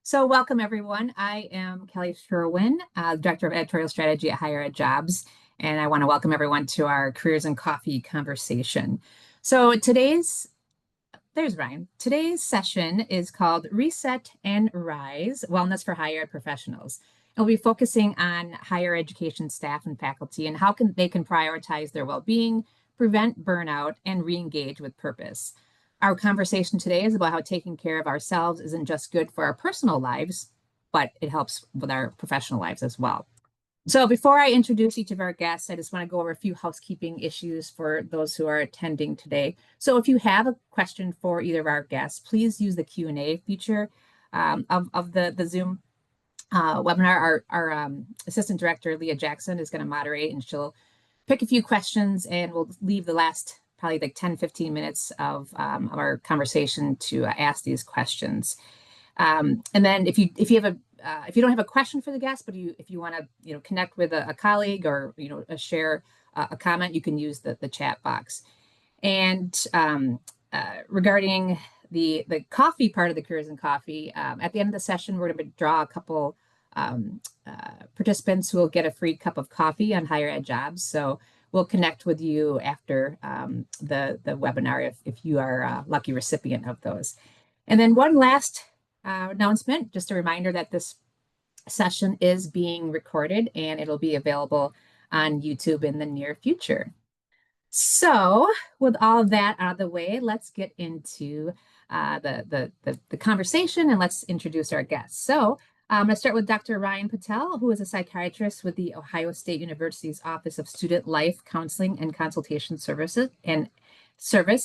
So welcome everyone. I am Kelly Sherwin, Director of Editorial Strategy at Higher Ed Jobs, and I want to welcome everyone to our Careers and Coffee conversation. So there's Ryan. Today's session is called Reset and Rise, Wellness for Higher Ed Professionals. And we'll be focusing on higher education staff and faculty and how they can prioritize their well-being, prevent burnout, and re-engage with purpose. Our conversation today is about how taking care of ourselves isn't just good for our personal lives, but it helps with our professional lives as well. So before I introduce each of our guests, I just want to go over a few housekeeping issues for those who are attending today. So if you have a question for either of our guests, please use the Q&A feature of the Zoom webinar. Our Assistant Director, Leah Jackson, is going to moderate, and she'll pick a few questions, and we'll leave the last probably like 10, 15 minutes of our conversation to ask these questions. And then if you don't have a question for the guest, but if you want to connect with a colleague or share a comment, you can use the chat box. And regarding the coffee part of the Careers and Coffee, at the end of the session, we're going to draw a couple participants who will get a free cup of coffee on Higher Ed Jobs. So we'll connect with you after the webinar if you are a lucky recipient of those. And then one last announcement, just a reminder that this session is being recorded and it'll be available on YouTube in the near future. So with all of that out of the way, let's get into the conversation and let's introduce our guests. So I'm going to start with Dr. Ryan Patel, who is a psychiatrist with the Ohio State University's Office of Student Life Counseling and Consultation Services and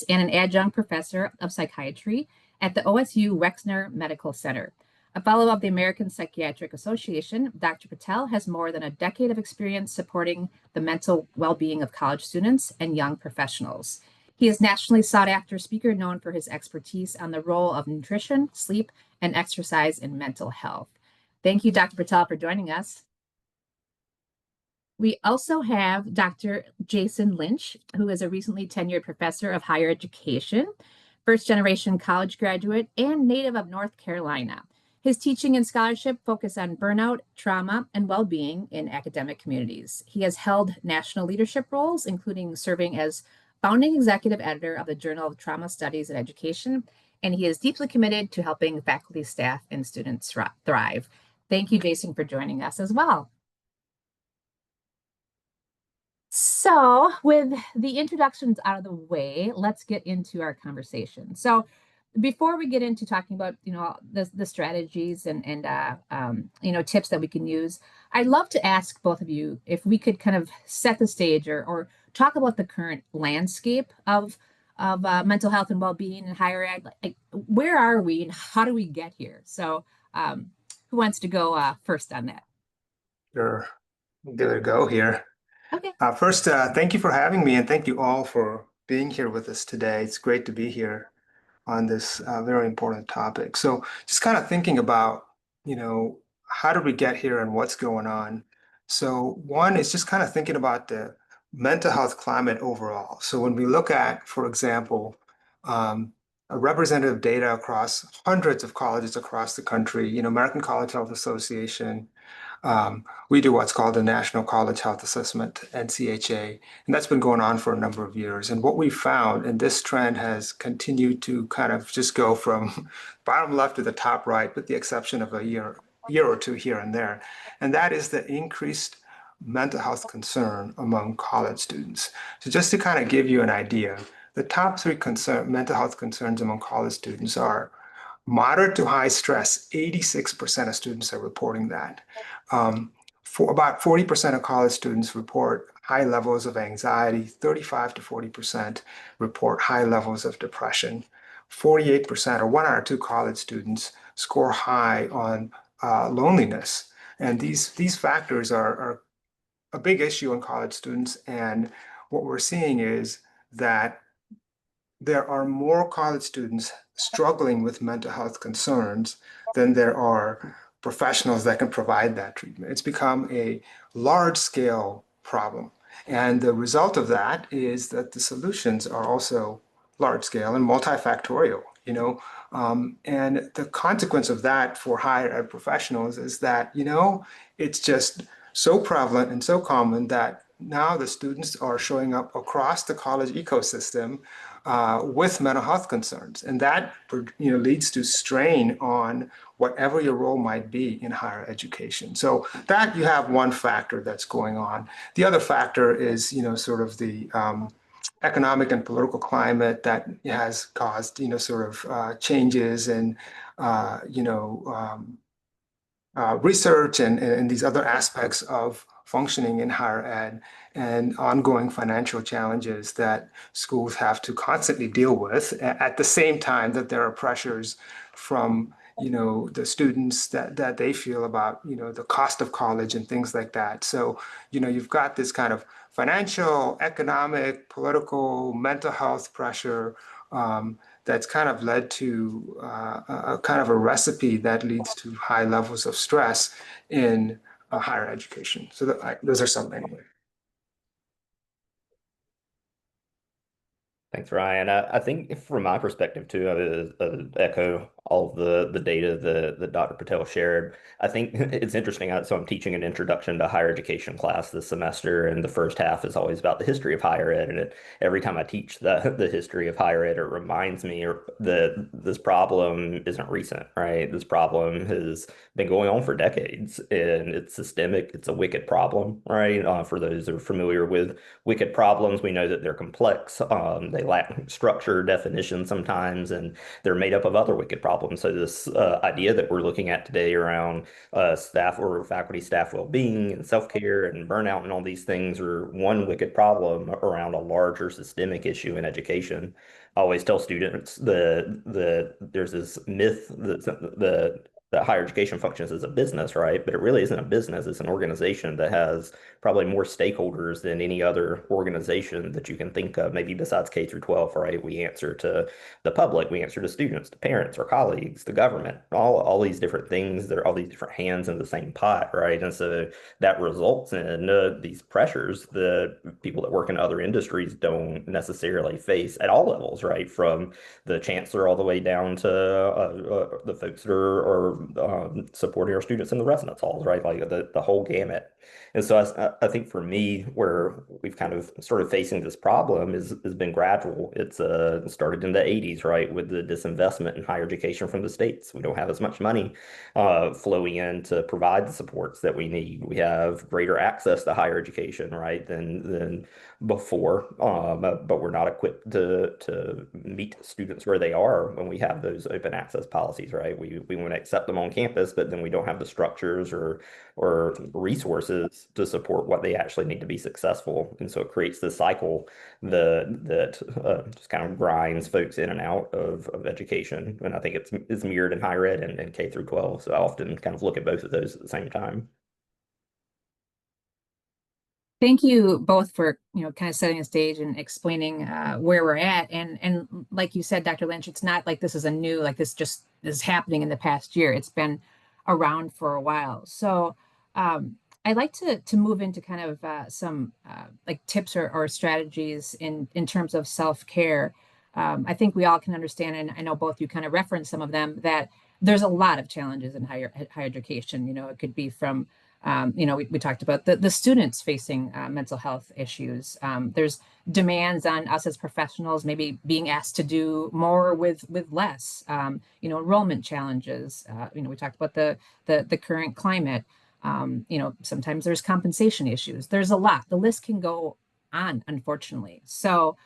an adjunct professor of psychiatry at the OSU Wexner Medical Center. A fellow of the American Psychiatric Association, Dr. Patel has more than a decade of experience supporting the mental well-being of college students and young professionals. He is nationally sought-after speaker known for his expertise on the role of nutrition, sleep, and exercise in mental health. Thank you, Dr. Patel, for joining us. We also have Dr. Jason Lynch, who is a recently tenured professor of higher education, first-generation college graduate, and native of North Carolina. His teaching and scholarship focus on burnout, trauma, and well-being in academic communities. He has held national leadership roles, including serving as founding executive editor of the Journal of Trauma Studies and Education, and he is deeply committed to helping faculty, staff, and students thrive. Thank you, Jason, for joining us as well. So with the introductions out of the way, let's get into our conversation. So before we get into talking about, the strategies and tips that we can use, I'd love to ask both of you if we could kind of set the stage or talk about the current landscape of mental health and well-being in higher ed. Like, where are we and how do we get here? So who wants to go first on that? Sure, we'll give it a go here. Okay. First, thank you for having me, and thank you all for being here with us today. It's great to be here on this very important topic. So just kind of thinking about, how did we get here and what's going on? So one is just kind of thinking about the mental health climate overall. So when we look at, for example, a representative data across hundreds of colleges across the country, American College Health Association, we do what's called the National College Health Assessment, NCHA, and that's been going on for a number of years. And what we found, and this trend has continued to kind of just go from bottom left to the top right, with the exception of a year or two here and there, and that is the increased mental health concern among college students. So just to kind of give you an idea, the top three mental health concerns among college students are moderate to high stress. 86% of students are reporting that. For about 40% of college students report high levels of anxiety. 35 to 40% report high levels of depression. 48%, or 1 out of 2 college students, score high on loneliness. And these factors are a big issue in college students. And what we're seeing is that there are more college students struggling with mental health concerns than there are professionals that can provide that treatment. It's become a large-scale problem. And the result of that is that the solutions are also large-scale and multifactorial. And the consequence of that for higher ed professionals is that, it's just so prevalent and so common that now the students are showing up across the college ecosystem with mental health concerns. And that, leads to strain on whatever your role might be in higher education. So that you have one factor that's going on. The other factor is, sort of the economic and political climate that has caused, sort of changes in, uh, you know, um, research and these other aspects of functioning in higher ed and ongoing financial challenges that schools have to constantly deal with at the same time that there are pressures from the students that they feel about the cost of college and things like that. So you've got this kind of financial, economic, political, mental health pressure that's kind of led to a kind of a recipe that leads to high levels of stress in higher education. So those are some anyway. Thanks, Ryan. I think from my perspective too, I would echo all of the data that Dr. Patel shared. I think it's interesting. So I'm teaching an introduction to higher education class this semester, and the first half is always about the history of higher ed. And every time I teach the history of higher ed, it reminds me that this problem isn't recent, right? This problem has been going on for decades, and it's systemic. It's a wicked problem, right? For those who are familiar with wicked problems, we know that they're complex. They lack structure, definition sometimes, and they're made up of other wicked problems. So this idea that we're looking at today around staff or faculty staff well-being and self-care and burnout and all these things are one wicked problem around a larger systemic issue in education. I always tell students there's this myth that higher education functions as a business, right? But it really isn't a business. It's an organization that has probably more stakeholders than any other organization that you can think of, maybe besides K through 12, right? We answer to the public, we answer to students, to parents, our colleagues, the government, all these different things. There are all these different hands in the same pot, right? And so that results in these pressures that people that work in other industries don't necessarily face at all levels, right? From the chancellor all the way down to the folks that are supporting our students in the residence halls, right? Like the whole gamut. And so I think for me, where we've kind of started facing this problem has been gradual. It's started in the 80s, right, with the disinvestment in higher education from the states. We don't have as much money flowing in to provide the supports that we need. We have greater access to higher education, right, than before, but we're not equipped to meet students where they are when we have those open access policies, right? We want to accept them on campus, but then we don't have the structures or resources to support what they actually need to be successful. And so it creates this cycle that just kind of grinds folks in and out of education. And I think it's mirrored in higher ed and K through 12. So I often kind of look at both of those at the same time. Thank you both for, kind of setting the stage and explaining where we're at. And like you said, Dr. Lynch, it's not like this is a new, like this just is happening in the past year. It's been around for a while. So I'd like to move into kind of some like tips or strategies in terms of self-care. I think we all can understand, and I know both you kind of referenced some of them, that there's a lot of challenges in higher education. It could be from we talked about the students facing mental health issues. There's demands on us as professionals, maybe being asked to do more with less. Enrollment challenges. We talked about the current climate. Sometimes there's compensation issues. There's a lot. The list can go on, unfortunately. So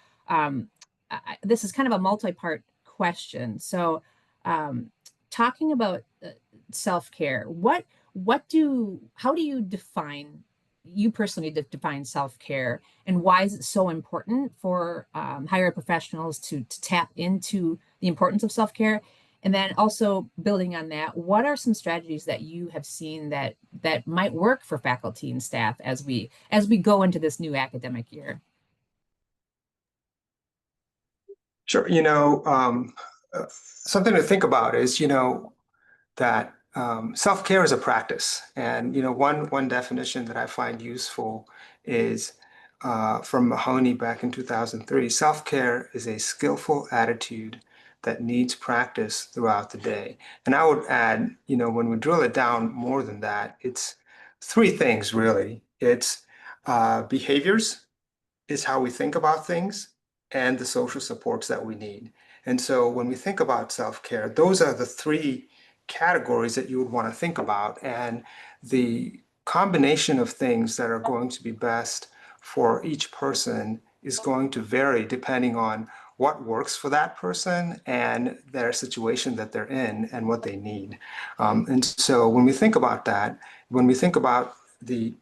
this is kind of a multi-part question. So talking about self-care, how do you define, you personally define self-care, and why is it so important for higher ed professionals to tap into the importance of self-care? And then also building on that, what are some strategies that you have seen that might work for faculty and staff as we go into this new academic year? Sure. Something to think about is, that self-care is a practice. And, one definition that I find useful is from Mahoney back in 2003. Self-care is a skillful attitude that needs practice throughout the day. And I would add, when we drill it down more than that, it's three things really. It's behaviors, is how we think about things, and the social supports that we need. And so when we think about self-care, those are the three categories that you would want to think about. And the combination of things that are going to be best for each person is going to vary depending on what works for that person and their situation that they're in and what they need. And so when we think about that, when we think about the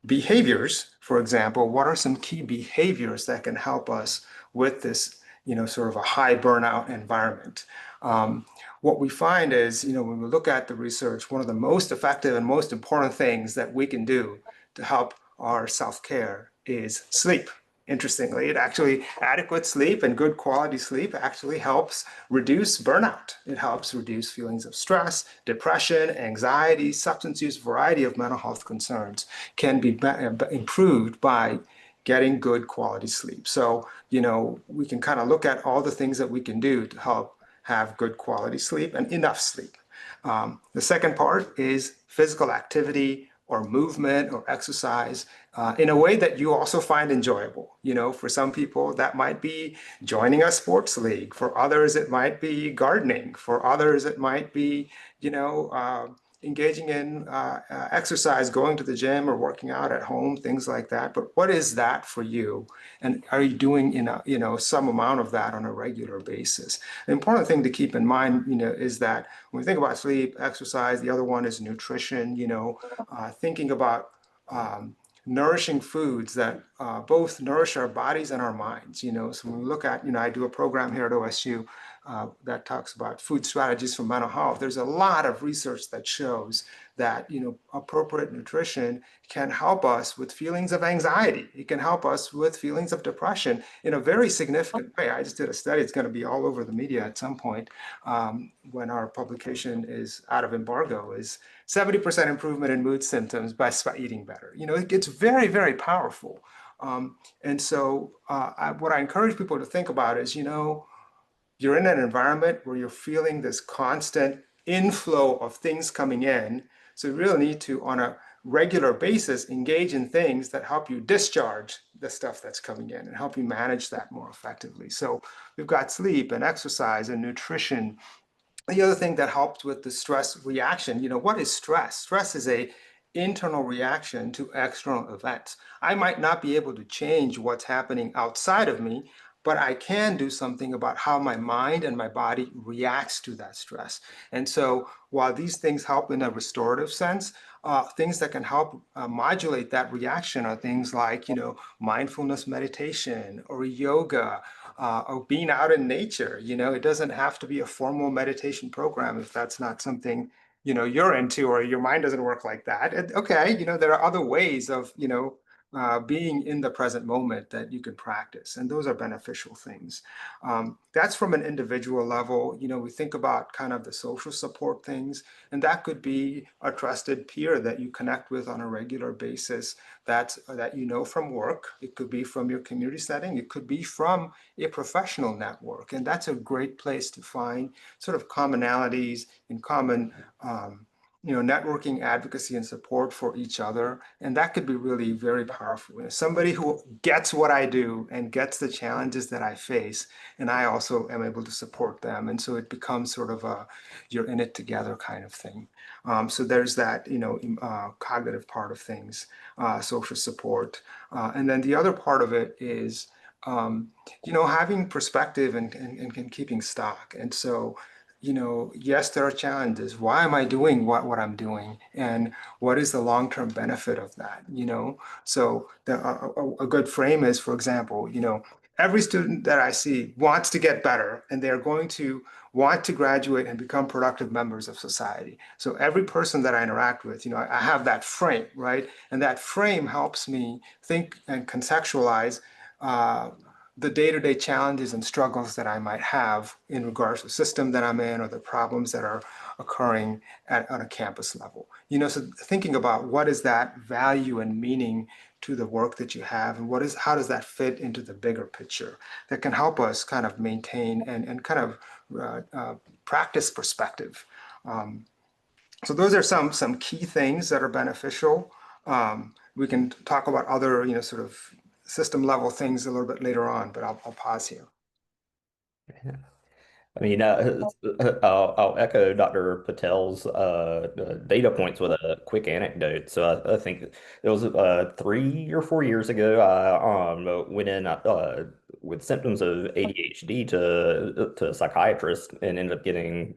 behaviors, for example, what are some key behaviors that can help us with this, sort of a high burnout environment? What we find is, when we look at the research, one of the most effective and most important things that we can do to help our self-care is sleep. Interestingly, it actually, adequate sleep and good quality sleep actually helps reduce burnout. It helps reduce feelings of stress, depression, anxiety, substance use, variety of mental health concerns can be improved by getting good quality sleep. So, we can kind of look at all the things that we can do to help have good quality sleep and enough sleep. The second part is physical activity or movement or exercise in a way that you also find enjoyable. For some people, that might be joining a sports league. For others, it might be gardening. For others, it might be, engaging in exercise, going to the gym or working out at home, things like that. But what is that for you? And are you doing, some amount of that on a regular basis? The important thing to keep in mind, is that when we think about sleep, exercise, the other one is nutrition, thinking about nourishing foods that both nourish our bodies and our minds. So when we look at, I do a program here at OSU that talks about food strategies for mental health. There's a lot of research that shows that, appropriate nutrition can help us with feelings of anxiety. It can help us with feelings of depression in a very significant way. I just did a study. It's going to be all over the media at some point when our publication is out of embargo, is 70% improvement in mood symptoms by eating better. It's very, very powerful. And so what I encourage people to think about is, you're in an environment where you're feeling this constant inflow of things coming in. So you really need to, on a regular basis, engage in things that help you discharge the stuff that's coming in and help you manage that more effectively. So we've got sleep and exercise and nutrition. The other thing that helps with the stress reaction, what is stress? Stress is a internal reaction to external events. I might not be able to change what's happening outside of me, but I can do something about how my mind and my body reacts to that stress. And so while these things help in a restorative sense, things that can help modulate that reaction are things like, mindfulness meditation or yoga, or being out in nature. It doesn't have to be a formal meditation program if that's not something, you're into, or your mind doesn't work like that. Okay, there are other ways of, being in the present moment that you can practice, and those are beneficial things. That's from an individual level. We think about kind of the social support things, and that could be a trusted peer that you connect with on a regular basis that from work. It could be from your community setting. It could be from a professional network, and that's a great place to find sort of commonalities in common networking, advocacy, and support for each other. And that could be really very powerful. Somebody who gets what I do and gets the challenges that I face, and I also am able to support them. And so it becomes sort of a you're in it together kind of thing. So there's that, cognitive part of things, social support. And then the other part of it is, having perspective and keeping stock. And so, yes, there are challenges. Why am I doing what I'm doing? And what is the long-term benefit of that? So a good frame is, for example, every student that I see wants to get better, and they're going to want to graduate and become productive members of society. So every person that I interact with, I have that frame, right? And that frame helps me think and contextualize the day-to-day challenges and struggles that I might have in regards to the system that I'm in or the problems that are occurring on a campus level. So thinking about what is that value and meaning to the work that you have, and how does that fit into the bigger picture that can help us kind of maintain and kind of practice perspective. So those are some key things that are beneficial. We can talk about other, sort of system level things a little bit later on, but I'll pause here. I mean, I'll echo Dr. Patel's data points with a quick anecdote. So I think it was 3 or 4 years ago. I went in with symptoms of ADHD to a psychiatrist and ended up getting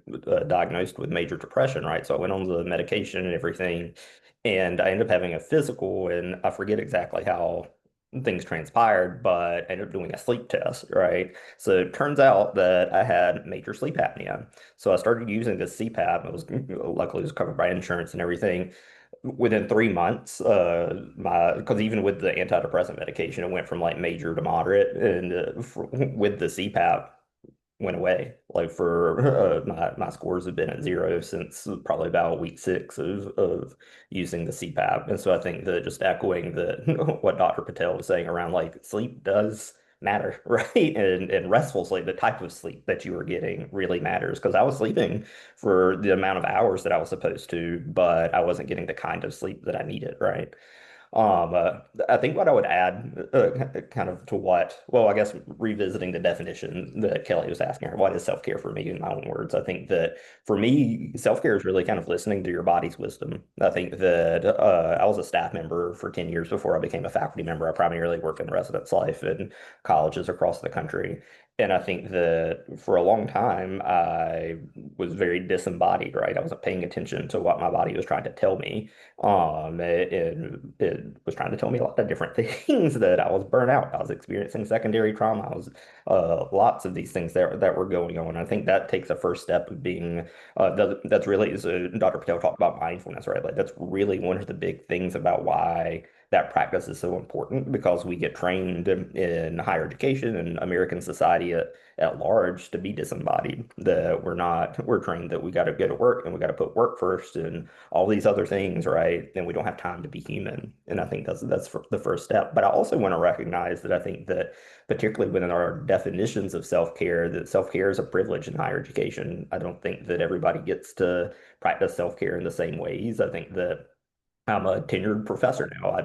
diagnosed with major depression. Right, so I went on the medication and everything, and I ended up having a physical, and I forget exactly how things transpired, but I ended up doing a sleep test, right? So it turns out that I had major sleep apnea. So I started using the CPAP. It was luckily it was covered by insurance and everything. Within 3 months, my because even with the antidepressant medication, it went from like major to moderate, and with the CPAP, went away. Like for my scores have been at zero since probably about week 6 of using the CPAP. And so I think that just echoing the what Dr. Patel was saying around like sleep does matter, right? And restful sleep, the type of sleep that you were getting really matters because I was sleeping for the amount of hours that I was supposed to, but I wasn't getting the kind of sleep that I needed, right? I think what I would add, kind of to what, well, I guess revisiting the definition that Kelly was asking, her, what is self-care for me in my own words? I think that for me, self-care is really kind of listening to your body's wisdom. I think that I was a staff member for 10 years before I became a faculty member. I primarily worked in residence life in colleges across the country. And I think that for a long time, I was very disembodied, right? I wasn't paying attention to what my body was trying to tell me. It was trying to tell me a lot of different things that I was burnt out. I was experiencing secondary trauma. I was lots of these things that were going on. I think that takes a first step of being that's really as Dr. Patel talked about mindfulness, right? Like that's really one of the big things about why that practice is so important because we get trained in higher education and American society at large to be disembodied. That we're trained that we got to go to work and we got to put work first and all these other things, right? Then we don't have time to be human. And I think that's the first step. But I also want to recognize that I think that particularly within our definitions of self-care, that self-care is a privilege in higher education. I don't think that everybody gets to practice self-care in the same ways. I think that I'm a tenured professor now. I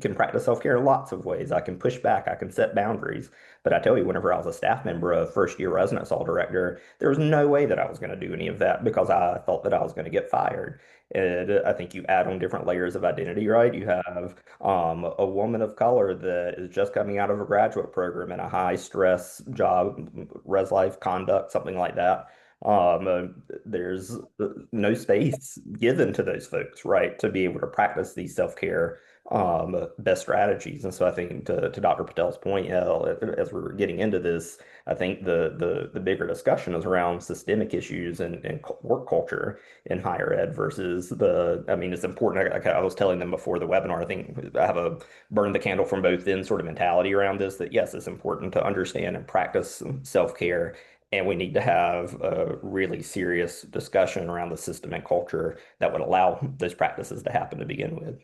can practice self-care in lots of ways. I can push back. I can set boundaries. But I tell you, whenever I was a staff member, a first-year residence hall director, there was no way that I was going to do any of that because I thought that I was going to get fired. And I think you add on different layers of identity, right? You have a woman of color that is just coming out of a graduate program in a high-stress job, res life conduct, something like that. There's no space given to those folks, right, to be able to practice these self-care best strategies. And so I think to Dr. Patel's point, as we were getting into this, I think the bigger discussion is around systemic issues and work culture in higher ed versus I mean, it's important. I was telling them before the webinar, I think I have a burn the candle from both ends sort of mentality around this, that yes, it's important to understand and practice self-care. And we need to have a really serious discussion around the system and culture that would allow those practices to happen to begin with.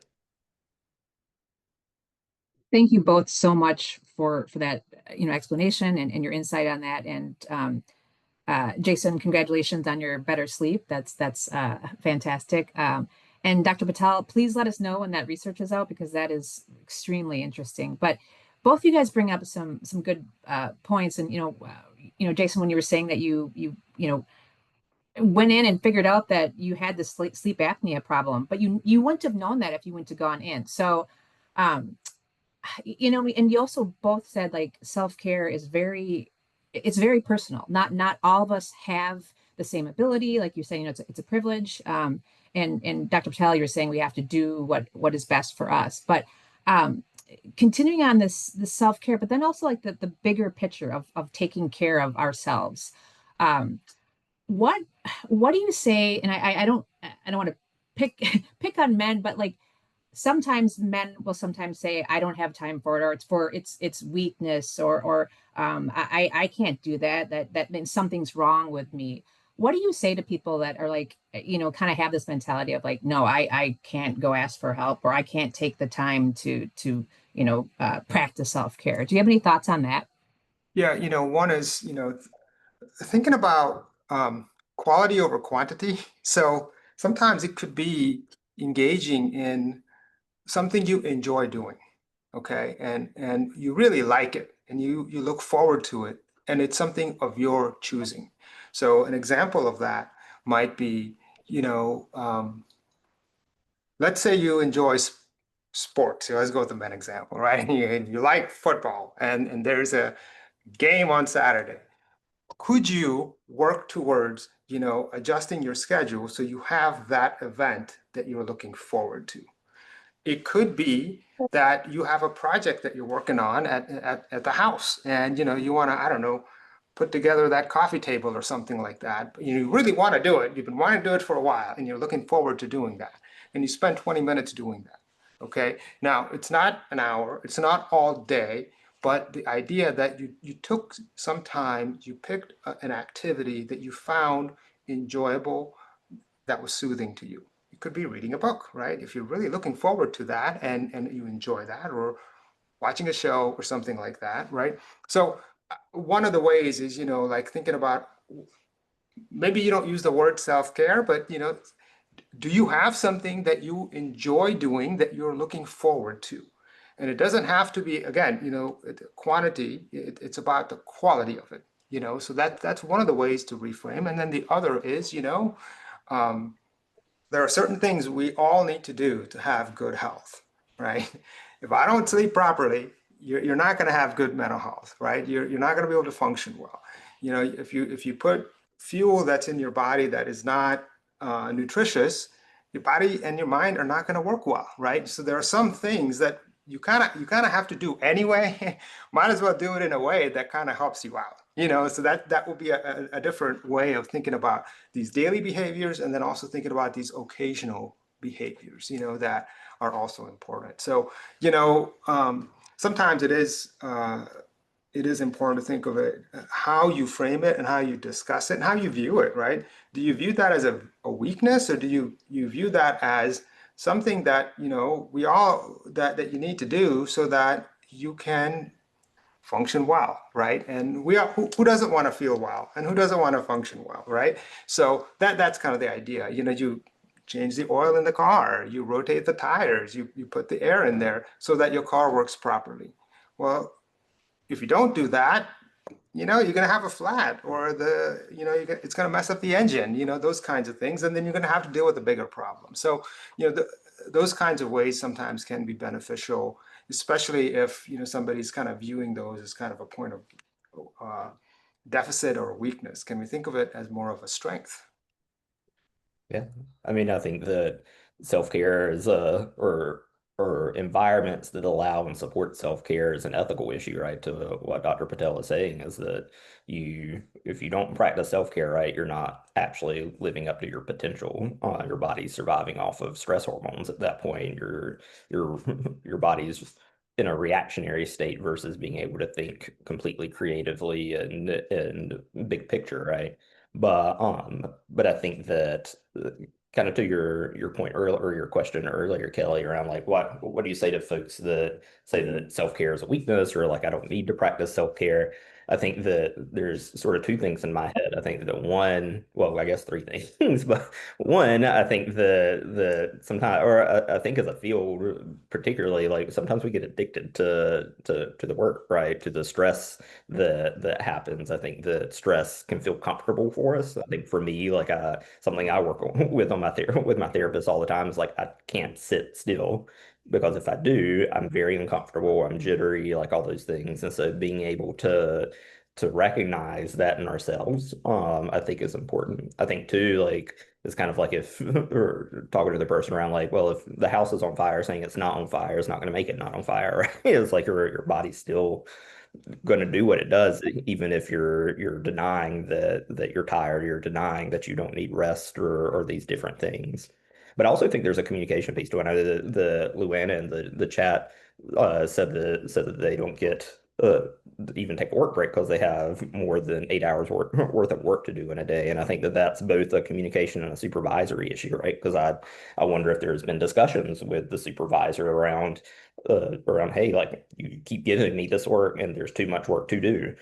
Thank you both so much for that, explanation and your insight on that. And Jason, congratulations on your better sleep. That's fantastic. And Dr. Patel, please let us know when that research is out because that is extremely interesting. But both you guys bring up some good points. And Jason, when you were saying that you went in and figured out that you had this sleep apnea problem, but you wouldn't have known that if you wouldn't have gone in. So, um, and you also both said like self-care is it's very personal. Not all of us have the same ability. Like you're saying, it's a privilege. And Dr. Patel, you're saying we have to do what is best for us. But continuing on this self-care, but then also like the bigger picture of taking care of ourselves. Um, what what do you say? And I don't want to pick pick on men, but like sometimes men will sometimes say I don't have time for it, or it's weakness, or I can't do that means something's wrong with me. What do you say to people that are like, kind of have this mentality of like, no, I can't go ask for help, or I can't take the time to practice self-care? Do you have any thoughts on that? Yeah, one is, thinking about quality over quantity. So sometimes it could be engaging in something you enjoy doing, okay, and you really like it, and you look forward to it, and it's something of your choosing. So an example of that might be, you know, let's say you enjoy sports. So let's go with the men example, right? You like football, and there's a game on Saturday. Could you work towards, adjusting your schedule so you have that event that you're looking forward to? It could be that you have a project that you're working on at the house, and you want to, I don't know, put together that coffee table or something like that. But you really want to do it. You've been wanting to do it for a while, and you're looking forward to doing that. And you spend 20 minutes doing that. Okay. Now, it's not an hour, it's not all day, but the idea that you took some time, you picked an activity that you found enjoyable, that was soothing to you. It could be reading a book, right? If you're really looking forward to that and you enjoy that, or watching a show or something like that, right? So one of the ways is, like thinking about, maybe you don't use the word self-care, but do you have something that you enjoy doing that you're looking forward to? And it doesn't have to be, again, quantity, it's about the quality of it, so that's one of the ways to reframe. And then the other is, um, there are certain things we all need to do to have good health, right? If I don't sleep properly, you're not going to have good mental health, right? You're not going to be able to function well. If you put fuel that's in your body that is not nutritious, your body and your mind are not going to work well, right? So there are some things that you kind of have to do anyway. Might as well do it in a way that kind of helps you out, so that will be a different way of thinking about these daily behaviors, and then also thinking about these occasional behaviors, that are also important. So, sometimes it is important to think of it, how you frame it and how you discuss it and how you view it, right? Do you view that as a weakness, or do you view that as something that, we all, that you need to do so that you can function well, right? And who doesn't want to feel well, and who doesn't want to function well, right? So that's kind of the idea. You change the oil in the car, you rotate the tires, you put the air in there so that your car works properly. Well, if you don't do that, you're going to have a flat, or it's going to mess up the engine, those kinds of things. And then you're going to have to deal with a bigger problem. So, those kinds of ways sometimes can be beneficial, especially if, somebody's kind of viewing those as kind of a point of uh, deficit or weakness. Can we think of it as more of a strength? Yeah. I mean, I think that self-care is or environments that allow and support self-care is an ethical issue, right? To what Dr. Patel is saying is that if you don't practice self-care right, you're not actually living up to your potential. Your body's surviving off of stress hormones at that point. Your your body's in a reactionary state versus being able to think completely creatively and big picture, right? But I think that kind of to your point earlier, or your question earlier, Kelly, around like what do you say to folks that say that self-care is a weakness, or like I don't need to practice self-care? I think that there's sort of two things in my head. I think that one, well, I guess three things, but one, I think the sometimes, or I think as a field, particularly, like sometimes we get addicted to the work, right? To the stress that happens. I think that stress can feel comfortable for us. I think for me, like something I work with on with my therapist all the time is like I can't sit still, because if I do, I'm very uncomfortable, I'm jittery, like all those things. And so being able to recognize that in ourselves, I think is important. I think too, like it's kind of like if or talking to the person around, like, well, if the house is on fire, saying it's not on fire is not going to make it not on fire, right? It's like your body's still going to do what it does, even if you're denying that you're tired, you're denying that you don't need rest, or these different things. But I also think there's a communication piece to it. I know the Luana in the chat said that they don't get even take a work break because they have more than 8 hours worth of work to do in a day. And I think that that's both a communication and a supervisory issue, right? Because I wonder if there's been discussions with the supervisor around, hey, like you keep giving me this work and there's too much work to do.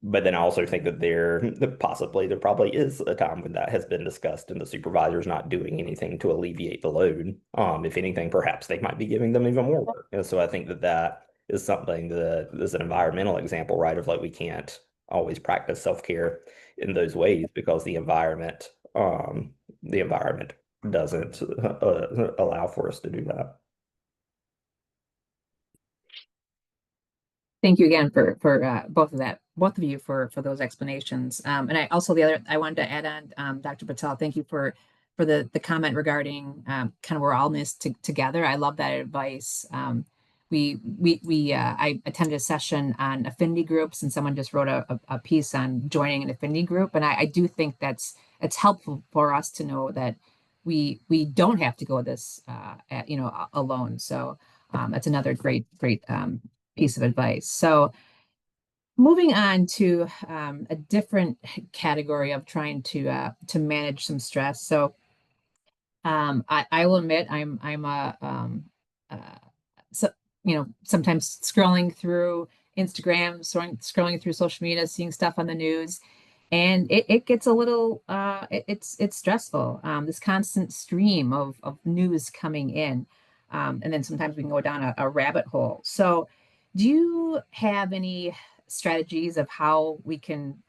But then I also think that there probably is a time when that has been discussed and the supervisor's not doing anything to alleviate the load. If anything, perhaps they might be giving them even more work. And so I think that that is something that is an environmental example, right? Of like we can't always practice self-care in those ways because the environment doesn't allow for us to do that. Thank you again for both of you for those explanations. And I also I wanted to add on, Dr. Patel, thank you for the comment regarding kind of we're all in this together. I love that advice. I attended a session on affinity groups, and someone just wrote a piece on joining an affinity group, and I do think it's helpful for us to know that we don't have to go this alone. So that's another great piece of advice. So moving on to a different category of trying to manage some stress. So I will admit I'm uh, so sometimes scrolling through Instagram, scrolling through social media, seeing stuff on the news, and it gets a little it's stressful. This constant stream of news coming in, and then sometimes we can go down a rabbit hole. So, do you have any strategies of how we can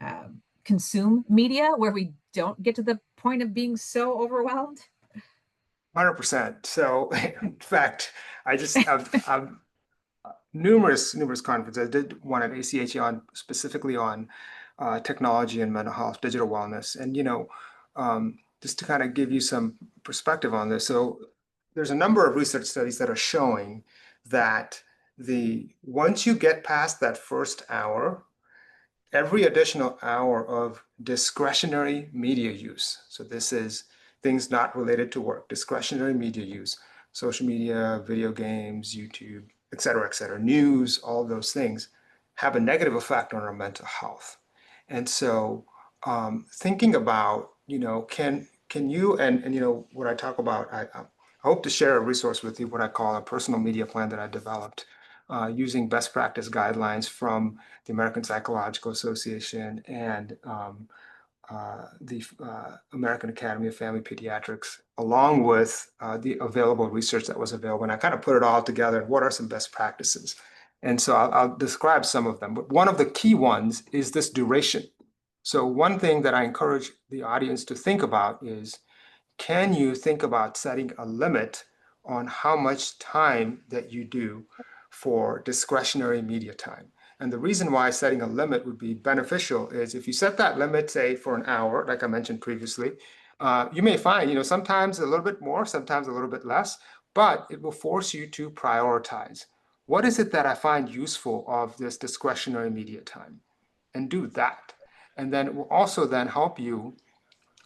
consume media where we don't get to the point of being so overwhelmed? 100%. So, in fact, I've numerous conferences. I did one at ACHA on specifically on technology and mental health, digital wellness, and just to kind of give you some perspective on this. So, there's a number of research studies that are showing that the once you get past that first hour, every additional hour of discretionary media use. So this is things not related to work, discretionary media use, social media, video games, YouTube, et cetera, news, all those things have a negative effect on our mental health. And so thinking about, can you, and what I talk about, I hope to share a resource with you, what I call a personal media plan that I developed using best practice guidelines from the American Psychological Association and the American Academy of Family Pediatrics, along with the available research that was available. And I kind of put it all together. And what are some best practices? And so I'll describe some of them. But one of the key ones is this duration. So one thing that I encourage the audience to think about is, can you think about setting a limit on how much time that you do for discretionary media time? And the reason why setting a limit would be beneficial is if you set that limit, say for an hour, like I mentioned previously, you may find, sometimes a little bit more, sometimes a little bit less, but it will force you to prioritize. What is it that I find useful of this discretionary media time? And do that. And then it will also then help you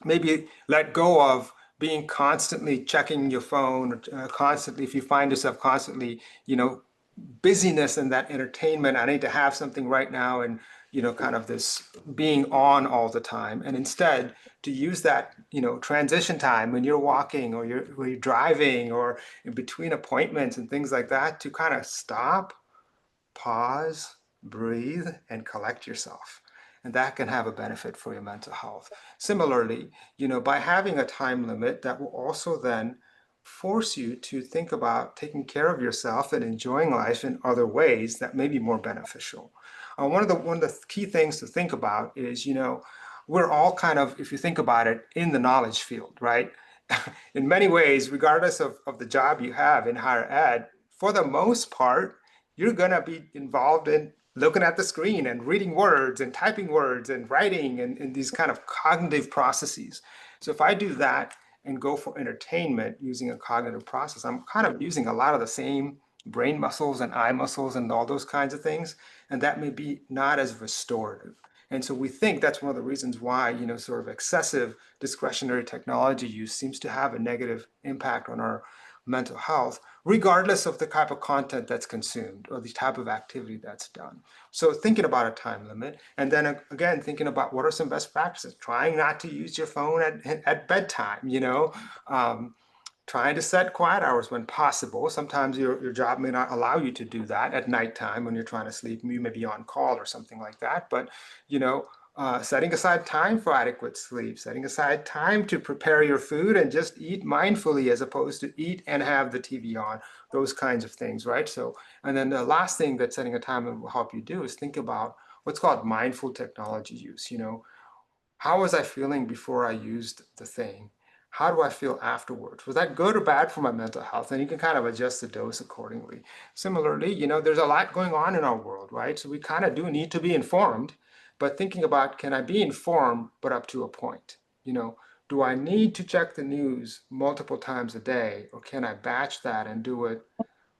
maybe let go of being constantly checking your phone, constantly, if you find yourself constantly, busyness and that entertainment, I need to have something right now, and, kind of this being on all the time. And instead, to use that, transition time when you're walking or you're driving or in between appointments and things like that, to kind of stop, pause, breathe, and collect yourself. And that can have a benefit for your mental health. Similarly, by having a time limit, that will also then force you to think about taking care of yourself and enjoying life in other ways that may be more beneficial. One of the key things to think about is, we're all kind of, if you think about it, in the knowledge field, right? In many ways, regardless of the job you have in higher ed, for the most part, you're going to be involved in looking at the screen and reading words and typing words and writing and these kind of cognitive processes. So if I do that and go for entertainment using a cognitive process, I'm kind of using a lot of the same brain muscles and eye muscles and all those kinds of things. And that may be not as restorative. And so we think that's one of the reasons why, sort of excessive discretionary technology use seems to have a negative impact on our mental health, regardless of the type of content that's consumed or the type of activity that's done. So thinking about a time limit, and then again, thinking about what are some best practices, trying not to use your phone at bedtime, um, trying to set quiet hours when possible. Sometimes your job may not allow you to do that at nighttime when you're trying to sleep. You may be on call or something like that. But, you know, setting aside time for adequate sleep, setting aside time to prepare your food and just eat mindfully as opposed to eat and have the TV on, those kinds of things, right? So, and then the last thing that setting a time will help you do is think about what's called mindful technology use. You know, how was I feeling before I used the thing? How do I feel afterwards? Was that good or bad for my mental health? And you can kind of adjust the dose accordingly. Similarly, you know, there's a lot going on in our world, right? So we kind of do need to be informed, but thinking about, can I be informed, but up to a point? You know, do I need to check the news multiple times a day, or can I batch that and do it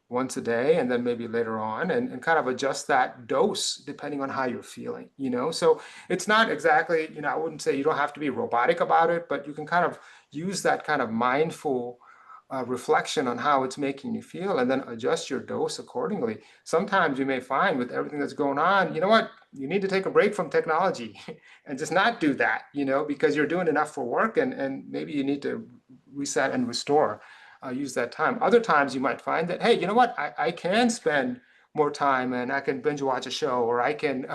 once a day and then maybe later on, and kind of adjust that dose depending on how you're feeling, you know? So it's not exactly, you know, I wouldn't say you don't have to be robotic about it, but you can kind of use that kind of mindful reflection on how it's making you feel and then adjust your dose accordingly. Sometimes you may find with everything that's going on, you know what, you need to take a break from technology and just not do that, you know, because you're doing enough for work, and maybe you need to reset and restore, use that time. Other times you might find that, hey, you know what, I can spend more time and I can binge watch a show, or I can,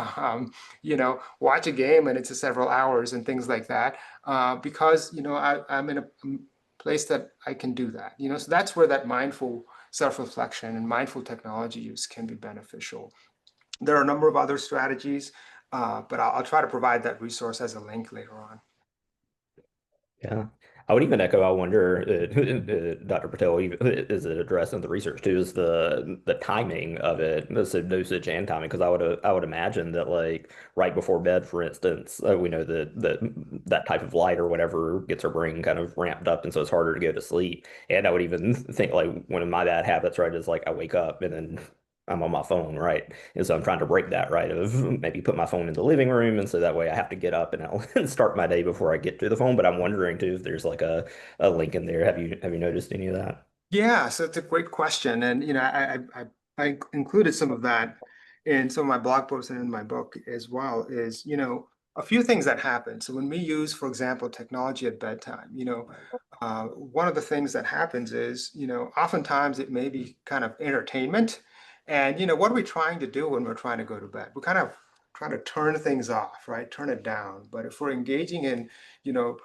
you know, watch a game and it's a several hours and things like that, because, you know, I'm in a place that I can do that, you know. So that's where that mindful self-reflection and mindful technology use can be beneficial. There are a number of other strategies, but I'll try to provide that resource as a link later on. Yeah. I would even echo, I wonder, Dr. Patel, is it addressed in the research too, is the timing of it, so dosage and timing, because I would imagine that like right before bed, for instance, we know that type of light or whatever gets our brain kind of ramped up, and so it's harder to go to sleep. And I would even think like one of my bad habits, right, is like I wake up and then I'm on my phone, right? And so I'm trying to break that, right? Of maybe put my phone in the living room. And so that way I have to get up and I'll start my day before I get to the phone. But I'm wondering too if there's like a link in there. Have you noticed any of that? Yeah, so it's a great question, and you know, I included some of that in some of my blog posts and in my book as well. Is, you know, a few things that happen. So when we use, for example, technology at bedtime, you know, one of the things that happens is, you know, oftentimes it may be kind of entertainment, and you know, what are we trying to do when we're trying to go to bed? We're kind of trying to turn things off, right? Turn it down. But if we're engaging in, you know,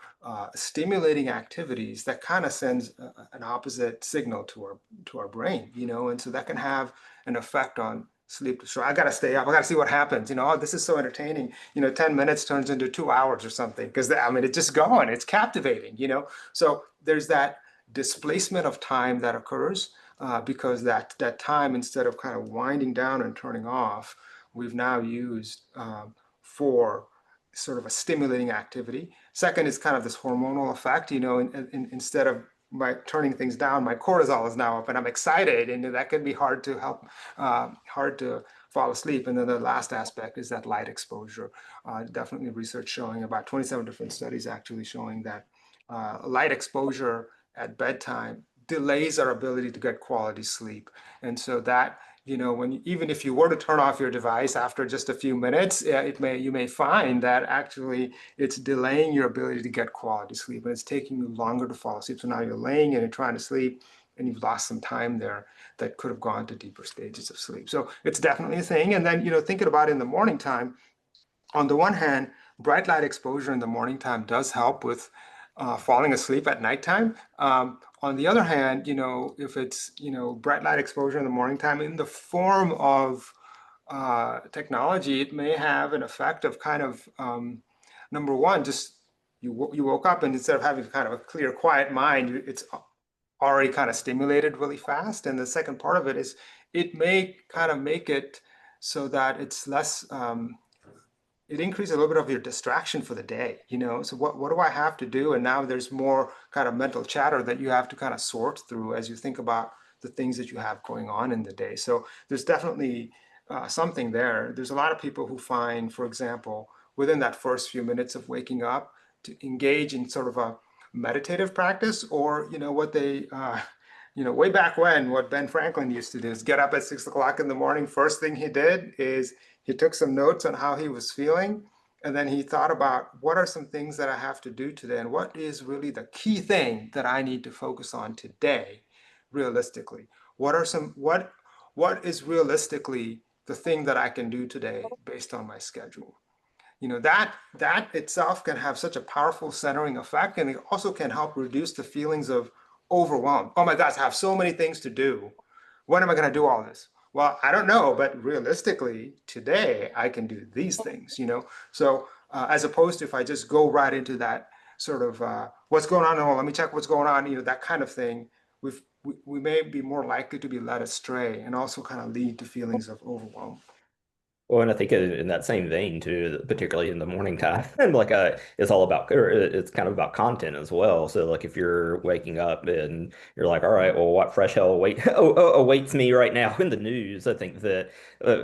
stimulating activities, that kind of sends an opposite signal to our brain, you know, and so that can have an effect on sleep. So I got to stay up. I got to see what happens. You know, oh, this is so entertaining. You know, 10 minutes turns into 2 hours or something, because I mean, it's just going. It's captivating. You know, so there's that displacement of time that occurs, because that time, instead of kind of winding down and turning off, we've now used for sort of a stimulating activity. Second is kind of this hormonal effect, you know, instead of my turning things down, my cortisol is now up and I'm excited, and that can be hard to hard to fall asleep. And then the last aspect is that light exposure. Definitely research showing, about 27 different studies actually showing that light exposure at bedtime delays our ability to get quality sleep. And so that, you know, when even if you were to turn off your device after just a few minutes, you may find that actually it's delaying your ability to get quality sleep, and it's taking you longer to fall asleep. So now you're laying and you're trying to sleep, and you've lost some time there that could have gone to deeper stages of sleep. So it's definitely a thing. And then, you know, thinking about it in the morning time, on the one hand, bright light exposure in the morning time does help with falling asleep at nighttime. On the other hand, you know, if it's, you know, bright light exposure in the morning time in the form of technology, it may have an effect of kind of, number one, just you woke up, and instead of having kind of a clear, quiet mind, it's already kind of stimulated really fast. And the second part of it is it may kind of make it so that it's less, it increases a little bit of your distraction for the day, you know. So what do I have to do? And now there's more kind of mental chatter that you have to kind of sort through as you think about the things that you have going on in the day. So there's definitely something there. There's a lot of people who find, for example, within that first few minutes of waking up, to engage in sort of a meditative practice, or, you know, what they you know, way back when, what Ben Franklin used to do is get up at 6 o'clock in the morning. First thing he did is he took some notes on how he was feeling, And then he thought about what are some things that I have to do today and what is really the key thing that I need to focus on today, realistically. What is realistically the thing that I can do today based on my schedule? That itself can have such a powerful centering effect, and it also can help reduce the feelings of overwhelm. Oh my gosh, I have so many things to do. When am I going to do all this? Well, I don't know, but realistically, today I can do these things. So as opposed to if I just go right into that sort of what's going on, oh, let me check what's going on, that kind of thing, we may be more likely to be led astray and also kind of lead to feelings of overwhelm. Well, and I think in that same vein too, particularly in the morning time, like it's all about, or it's kind of about content as well. So like if you're waking up and you're like, all right, well, what fresh hell awaits me right now in the news? I think that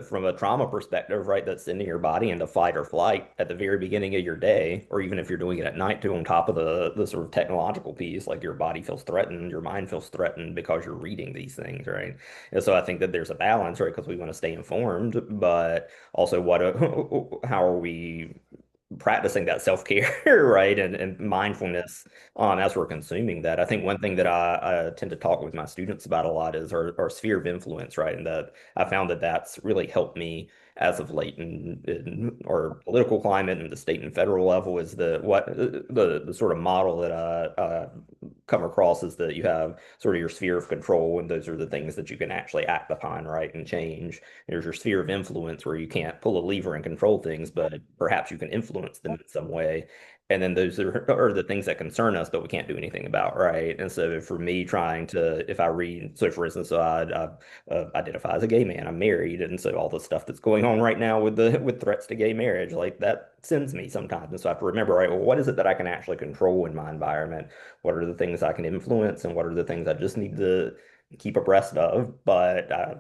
from a trauma perspective, right, that's sending your body into fight or flight at the very beginning of your day, or even if you're doing it at night too, on top of the sort of technological piece, like your body feels threatened, your mind feels threatened because you're reading these things, right? And so I think that there's a balance, right? Because we want to stay informed, but also how are we practicing that self-care, right? And mindfulness as we're consuming that. I think one thing that I tend to talk with my students about a lot is our sphere of influence, right? And that I found that that's really helped me as of late in our political climate and the state and federal level is the sort of model that I come across is that you have sort of your sphere of control, and those are the things that you can actually act upon, right, and change. There's your sphere of influence where you can't pull a lever and control things, but perhaps you can influence them in some way. And then those are the things that concern us, but we can't do anything about, right? And so for me, trying to, if I read, so for instance, I identify as a gay man, I'm married, and so all the stuff that's going on right now with threats to gay marriage, like that sends me sometimes. And so I have to remember, right, well, what is it that I can actually control in my environment? What are the things I can influence, and what are the things I just need to keep abreast of, but I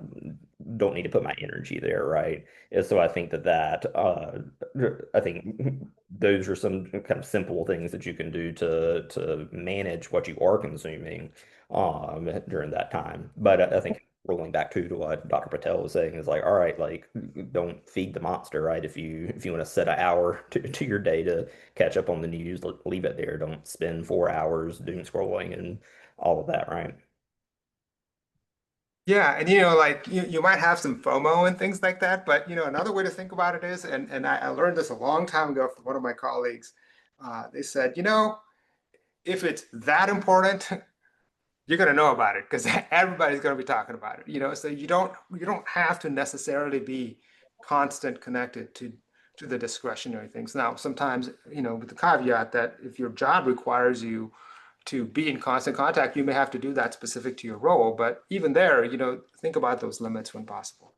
don't need to put my energy there, right? And so I think I think those are some kind of simple things that you can do to manage what you are consuming during that time. But I think rolling back to what Dr. Patel was saying is like, all right, like don't feed the monster, right? If you want to set an hour to your day to catch up on the news, leave it there. Don't spend 4 hours doom scrolling and all of that, right? Yeah, and like you might have some FOMO and things like that, but another way to think about it is, and I learned this a long time ago from one of my colleagues. They said, if it's that important, you're going to know about it because everybody's going to be talking about it. So you don't have to necessarily be constant connected to the discretionary things. Now, sometimes, with the caveat that if your job requires you to be in constant contact, you may have to do that specific to your role. But even there, think about those limits when possible.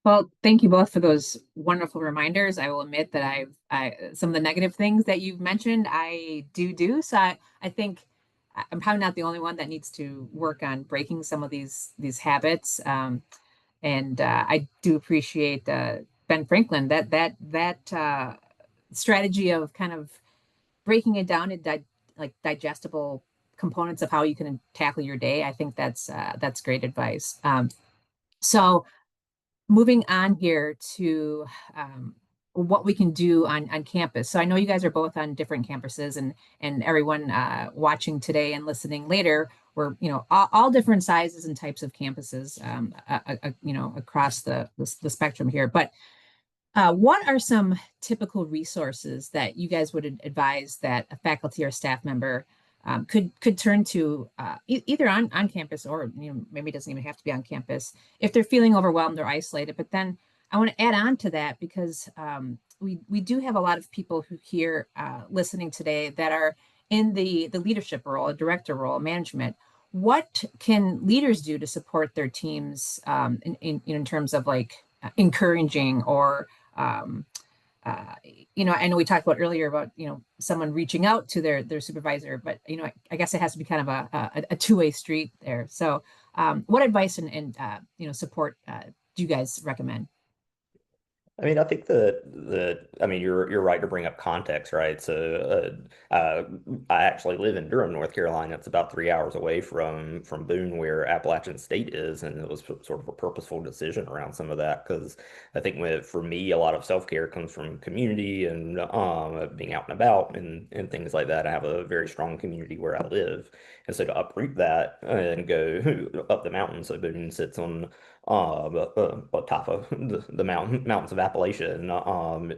Well, thank you both for those wonderful reminders. I will admit that some of the negative things that you've mentioned, I do. So I think I'm probably not the only one that needs to work on breaking some of these habits. And I do appreciate Ben Franklin that strategy of kind of breaking it down into like digestible components of how you can tackle your day. I think that's great advice. So moving on here to what we can do on campus. So I know you guys are both on different campuses, and everyone watching today and listening later, we're all different sizes and types of campuses, across the spectrum here. But what are some typical resources that you guys would advise that a faculty or staff member could turn to either on campus, or maybe it doesn't even have to be on campus, if they're feeling overwhelmed or isolated? But then I want to add on to that because we do have a lot of people who here listening today that are in the leadership role, a director role, management. What can leaders do to support their teams in terms of like encouraging or um, I know we talked about earlier about, someone reaching out to their supervisor, but, I guess it has to be kind of a two-way street there. So what advice and support do you guys recommend? I mean, I think I mean, you're right to bring up context, right? So, I actually live in Durham, North Carolina. It's about 3 hours away from Boone, where Appalachian State is, and it was sort of a purposeful decision around some of that because I think for me, a lot of self-care comes from community and being out and about and things like that. I have a very strong community where I live, and so to uproot that and go up the mountain, so Boone sits on top of the mountains of Appalachian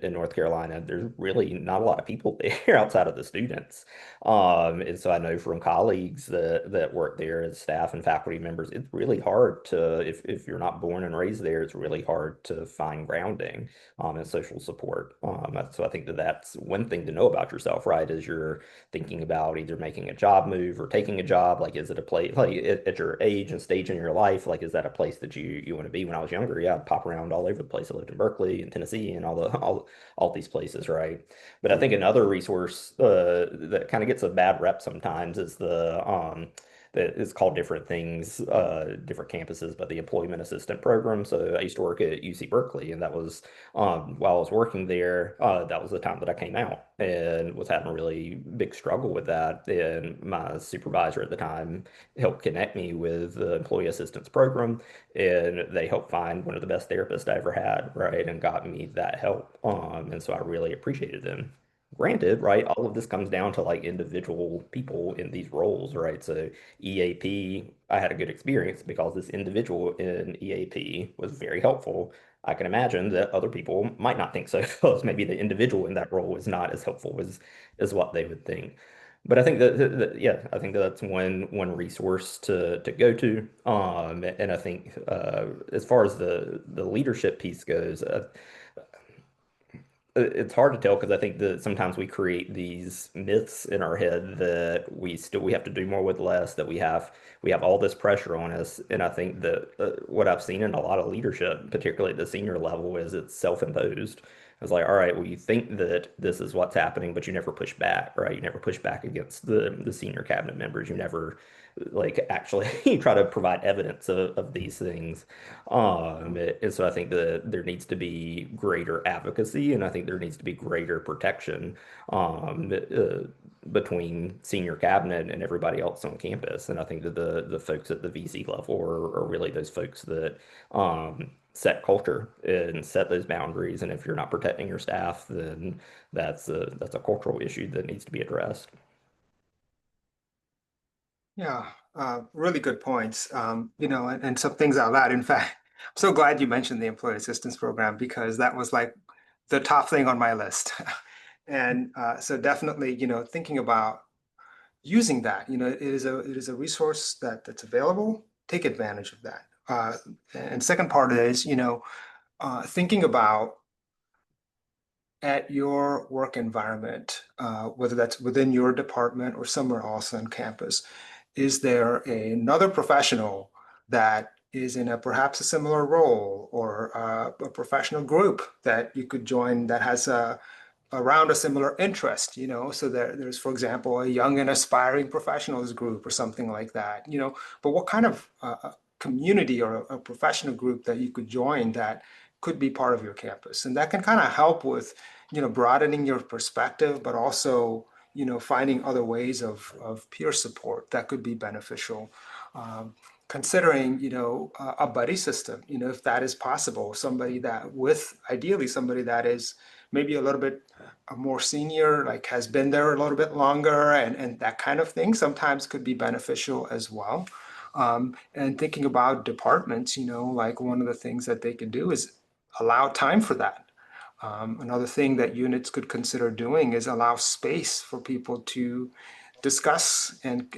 in North Carolina. There's really not a lot of people there outside of the students. And so I know from colleagues that work there as staff and faculty members, it's really hard to, if you're not born and raised there, it's really hard to find grounding and social support. So I think that's one thing to know about yourself, right? Is you're thinking about either making a job move or taking a job. Like, is it a place like at your age and stage in your life? Like, is that a place that you want to be? When I was younger, yeah, I'd pop around all over the place. I lived in Berkeley and Tennessee and all these places, right? But I think another resource that kind of gets a bad rep sometimes is that is called different things, different campuses, but the employment assistant program. So I used to work at UC Berkeley, and that was while I was working there, that was the time that I came out and was having a really big struggle with that. And my supervisor at the time helped connect me with the employee assistance program, and they helped find one of the best therapists I ever had, right, and got me that help. And so I really appreciated them. Granted, right, all of this comes down to like individual people in these roles, right? So EAP, I had a good experience because this individual in EAP was very helpful. I can imagine that other people might not think so because maybe the individual in that role is not as helpful as what they would think. But I think yeah, I think that's one resource to go to. And I think as far as the leadership piece goes, it's hard to tell because I think that sometimes we create these myths in our head that we have to do more with less, that we have all this pressure on us. And I think that what I've seen in a lot of leadership, particularly at the senior level, is it's self-imposed. It's like, all right, well, you think that this is what's happening, but you never push back, right? You never push back against the senior cabinet members. You never like actually try to provide evidence of these things. And so I think that there needs to be greater advocacy, and I think there needs to be greater protection between senior cabinet and everybody else on campus. And I think that the folks at the VC level are really those folks that set culture and set those boundaries. And if you're not protecting your staff, then that's a cultural issue that needs to be addressed. Yeah, really good points. And some things out loud. In fact, I'm so glad you mentioned the employee assistance program because that was like the top thing on my list. And so definitely, thinking about using that, it is a resource that's available. Take advantage of that. And second part is, thinking about at your work environment, whether that's within your department or somewhere else on campus, is there another professional that is in perhaps a similar role or a professional group that you could join that has around a similar interest, so there's, for example, a young and aspiring professionals group or something like that, but what kind of community or a professional group that you could join that could be part of your campus. And that can kind of help with, broadening your perspective, but also, finding other ways of peer support that could be beneficial. Considering, a buddy system, if that is possible, somebody that ideally somebody that is maybe a little bit more senior, like has been there a little bit longer and that kind of thing sometimes could be beneficial as well. And thinking about departments, like one of the things that they could do is allow time for that. Another thing that units could consider doing is allow space for people to discuss and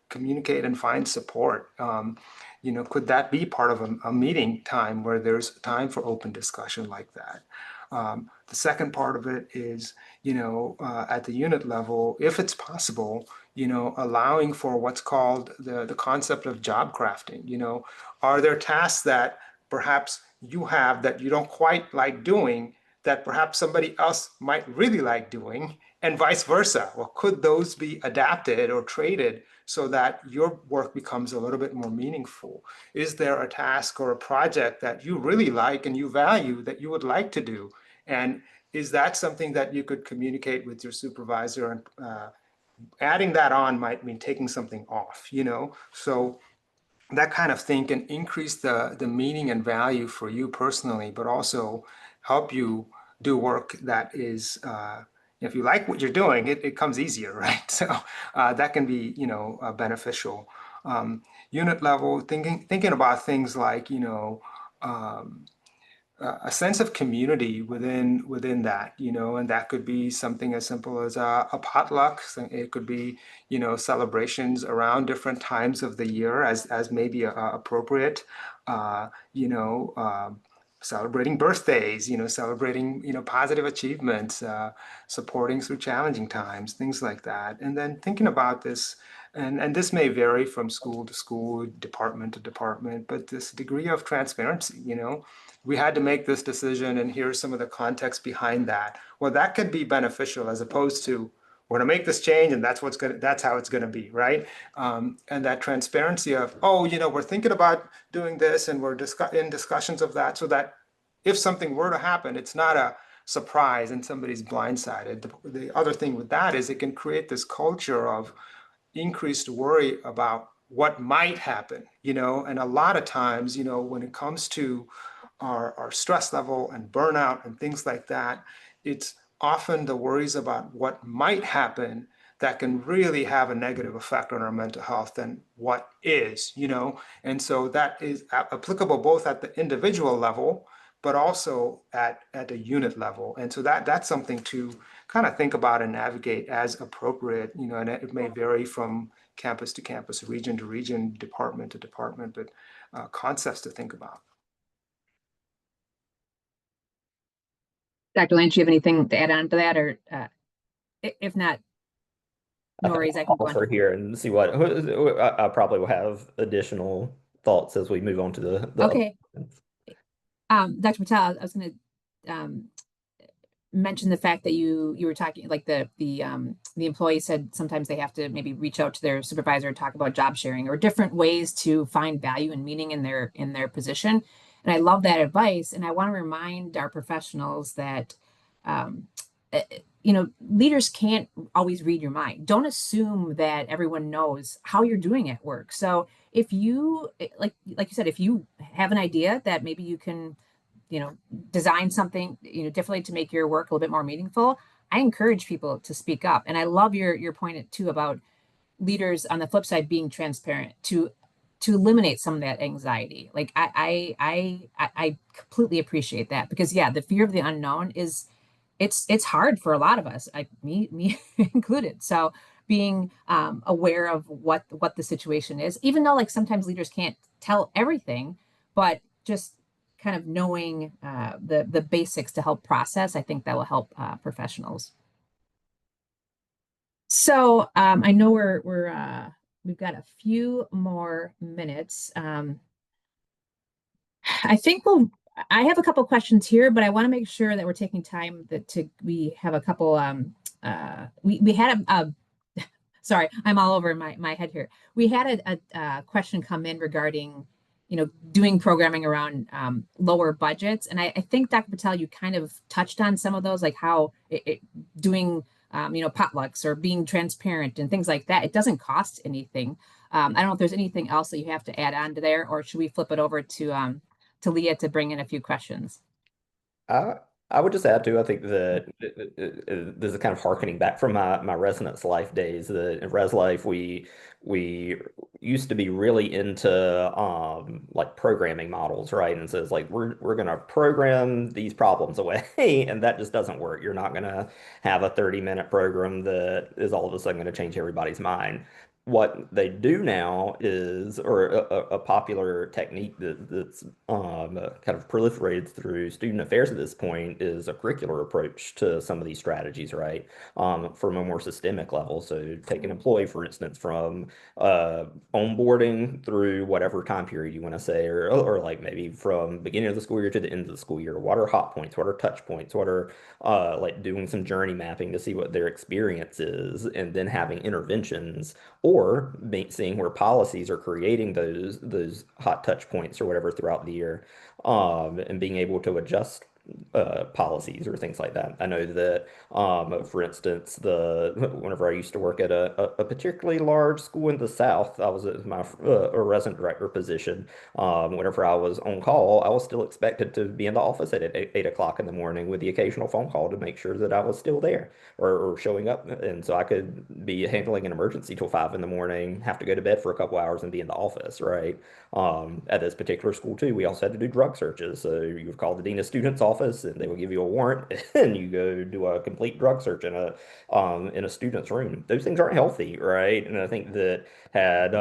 communicate and find support. Could that be part of a meeting time where there's time for open discussion like that? The second part of it is, at the unit level, if it's possible, allowing for what's called the concept of job crafting. Are there tasks that perhaps you have that you don't quite like doing that perhaps somebody else might really like doing? and vice versa. Well, could those be adapted or traded so that your work becomes a little bit more meaningful? Is there a task or a project that you really like and you value that you would like to do? And is that something that you could communicate with your supervisor? And adding that on might mean taking something off, So that kind of thing can increase the meaning and value for you personally, but also help you do work that is, if you like what you're doing, it comes easier, right? So that can be, beneficial. Unit level, thinking about things like, um, a sense of community within that, and that could be something as simple as a potluck. It could be, celebrations around different times of the year as maybe appropriate. Uh, you know, celebrating birthdays, celebrating, positive achievements, supporting through challenging times, things like that. And then thinking about this, and this may vary from school to school, department to department, but this degree of transparency, we had to make this decision and here's some of the context behind that. Well, that could be beneficial as opposed to we're going to make this change and that's how it's going to be, right? And that transparency of, oh, we're thinking about doing this and we're in discussions of that so that if something were to happen, it's not a surprise and somebody's blindsided. The other thing with that is it can create this culture of increased worry about what might happen, and a lot of times, when it comes to our stress level and burnout and things like that, it's often the worries about what might happen that can really have a negative effect on our mental health than what is, And so that is applicable both at the individual level, but also at a unit level. And so that's something to kind of think about and navigate as appropriate, and it may vary from campus to campus, region to region, department to department, but concepts to think about. Dr. Lynch, you have anything to add on to that, or if not, I no think worries, I I'll can go on. offer here and see what I probably will have additional thoughts as we move on to the other. Okay, Dr. Patel, I was going to mention the fact that you were talking like the employee said sometimes they have to maybe reach out to their supervisor and talk about job sharing or different ways to find value and meaning in their position. And I love that advice. And I want to remind our professionals that um, leaders can't always read your mind. Don't assume that everyone knows how you're doing at work. So if you like you said, if you have an idea that maybe you can design something, differently to make your work a little bit more meaningful, I encourage people to speak up. And I love your point too about leaders on the flip side being transparent to eliminate some of that anxiety. Like I completely appreciate that because yeah, the fear of the unknown is it's hard for a lot of us, me included. So being aware of what the situation is, even though like sometimes leaders can't tell everything, but just kind of knowing the basics to help process, I think that will help professionals. So I know we've got a few more minutes. I think I have a couple questions here, but I want to make sure that we're taking time we have a couple, we had sorry, I'm all over my head here. We had a question come in regarding, doing programming around lower budgets. And I think Dr. Patel, you kind of touched on some of those, like how doing, potlucks or being transparent and things like that. It doesn't cost anything. I don't know if there's anything else that you have to add on to there, or should we flip it over to Leah to bring in a few questions? I I would just add to, I think that this is kind of harkening back from my resonance life days. In res life, we used to be really into like programming models, right? And so it's like we're gonna program these problems away, and that just doesn't work. You're not gonna have a 30-minute program that is all of a sudden gonna change everybody's mind. what they do now is, or a popular technique that's kind of proliferated through student affairs at this point, is a curricular approach to some of these strategies, right? From a more systemic level. So take an employee, for instance, from uh, onboarding through whatever time period you want to say, or like maybe from beginning of the school year to the end of the school year. What are hot points? What are touch points? What are like doing some journey mapping to see what their experience is, and then having interventions or seeing where policies are creating those hot touch points or whatever throughout the year, and being able to adjust policies or things like that. I know that, for instance, whenever I used to work at a particularly large school in the South, I was at my a resident director position. Whenever I was on call, I was still expected to be in the office at 8 o'clock in the morning with the occasional phone call to make sure that I was still there or showing up. And so I could be handling an emergency till 5 in the morning, have to go to bed for a couple hours and be in the office, right? At this particular school too, we also had to do drug searches. So you would call the dean of students office and they would give you a warrant and you go do a complete drug search in a student's room. Those things aren't healthy, right? And I think that had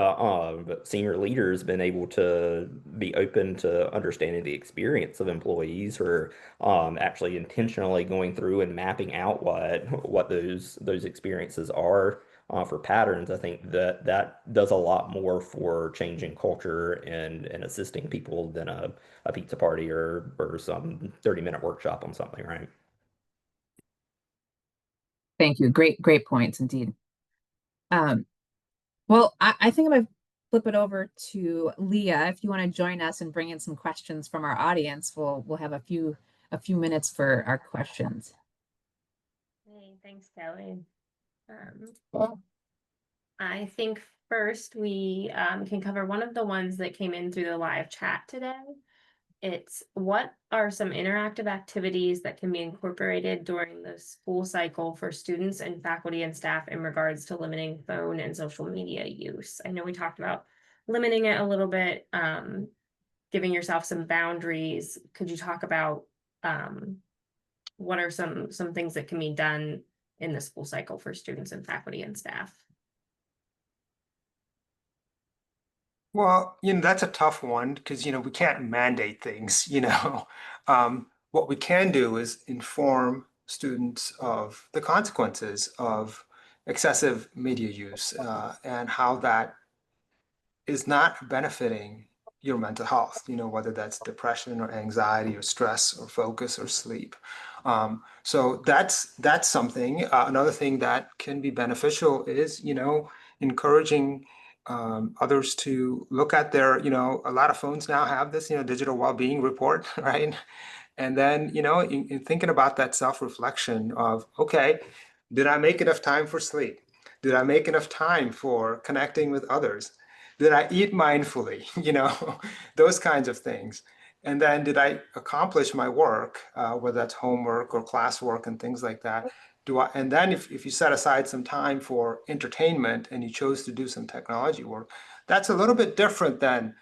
senior leaders been able to be open to understanding the experience of employees, or actually intentionally going through and mapping out what those experiences are for patterns, I think that that does a lot more for changing culture and assisting people than a pizza party or some 30-minute workshop on something, right? Thank you. Great points indeed. Um, well, I think I'm gonna flip it over to Leah. If you want to join us and bring in some questions from our audience, we'll have a few minutes for our questions. Hey, thanks, Kelly. Well, I think first we can cover one of the ones that came in through the live chat today. It's what are some interactive activities that can be incorporated during the school cycle for students and faculty and staff in regards to limiting phone and social media use? I know we talked about limiting it a little bit, giving yourself some boundaries. Could you talk about what are some things that can be done in the school cycle for students and faculty and staff? Well, that's a tough one because, we can't mandate things, What we can do is inform students of the consequences of excessive media use, and how that is not benefiting your mental health, whether that's depression or anxiety or stress or focus or sleep. So that's something. Another thing that can be beneficial is, encouraging others to look at their, a lot of phones now have this, digital well-being report, right? And then, in thinking about that self-reflection of, okay, did I make enough time for sleep? Did I make enough time for connecting with others? Did I eat mindfully? Those kinds of things. And then did I accomplish my work, whether that's homework or classwork and things like that? And then if you set aside some time for entertainment and you chose to do some technology work, that's a little bit different than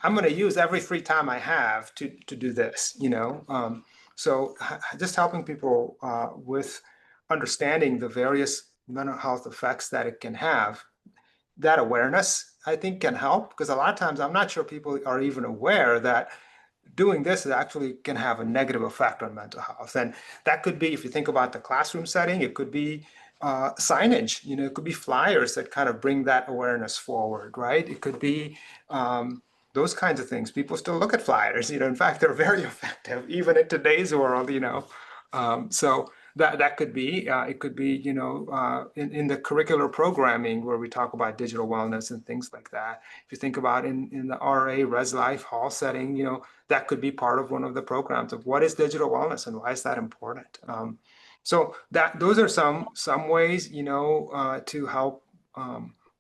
I'm going to use every free time I have to do this. So just helping people with understanding the various mental health effects that it can have, that awareness, I think, can help, because a lot of times I'm not sure people are even aware that doing this actually can have a negative effect on mental health. And that could be, if you think about the classroom setting, it could be signage, it could be flyers that kind of bring that awareness forward, right? It could be those kinds of things. People still look at flyers, in fact, they're very effective, even in today's world. So that could be, it could be, in the curricular programming where we talk about digital wellness and things like that. If you think about in the RA Res Life Hall setting, that could be part of one of the programs of what is digital wellness and why is that important. So those are some ways, to help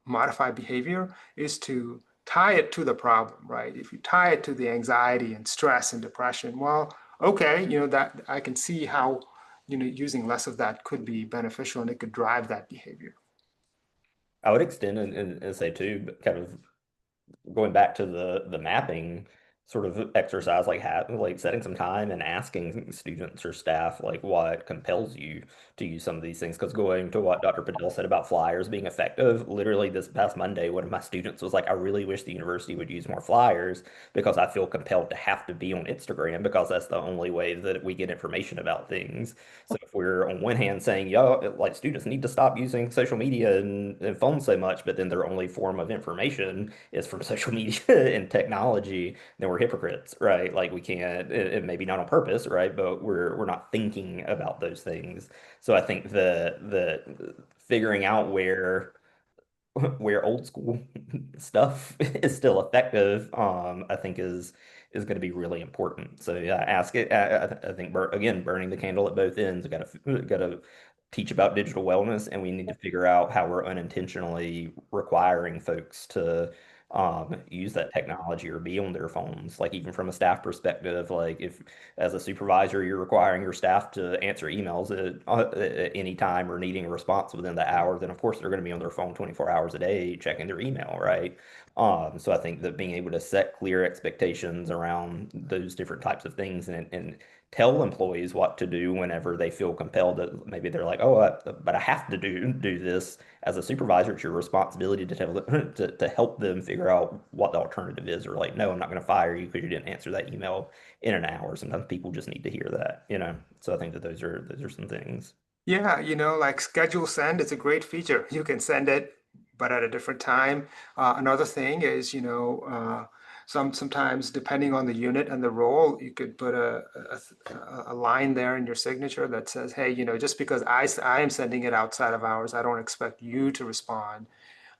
modify behavior, is to tie it to the problem, right? If you tie it to the anxiety and stress and depression, well, okay, that I can see how, using less of that could be beneficial and it could drive that behavior. I would extend and say too, but kind of going back to the mapping, sort of exercise, like setting some time and asking students or staff like what compels you to use some of these things. Because going to what Dr. Patel said about flyers being effective, literally this past Monday, one of my students was like, I really wish the university would use more flyers because I feel compelled to have to be on Instagram because that's the only way that we get information about things. So if we're on one hand saying, yo, like students need to stop using social media and phones so much, but then their only form of information is from social media and technology, then we're hypocrites, right? Like we can't, it maybe not on purpose, right? But we're not thinking about those things. So I think the figuring out where old school stuff is still effective, I think is going to be really important. So yeah, ask it. I think again, burning the candle at both ends. Got to teach about digital wellness, and we need to figure out how we're unintentionally requiring folks to use that technology or be on their phones. Like even from a staff perspective, like if as a supervisor you're requiring your staff to answer emails at any time or needing a response within the hour, then of course they're going to be on their phone 24 hours a day checking their email, right? So I think that being able to set clear expectations around those different types of things and tell employees what to do whenever they feel compelled that maybe they're like, oh, but I have to do this as a supervisor. It's your responsibility to tell them to help them figure out what the alternative is, or like, no, I'm not going to fire you because you didn't answer that email in an hour. Sometimes people just need to hear that, you know. So I think that those are some things. Yeah, like schedule send is a great feature. You can send it, but at a different time. Another thing is, sometimes depending on the unit and the role, you could put a line there in your signature that says, hey, just because I am sending it outside of hours, I don't expect you to respond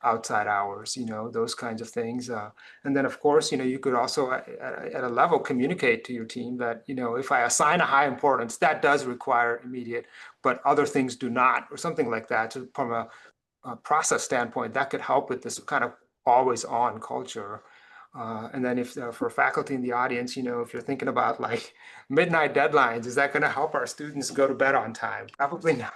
outside hours, those kinds of things. And then, of course, you could also at a level communicate to your team that, if I assign a high importance, that does require immediate, but other things do not, or something like that. So from a process standpoint, that could help with this kind of always on culture. And then if for faculty in the audience, if you're thinking about like midnight deadlines, is that going to help our students go to bed on time? Probably not,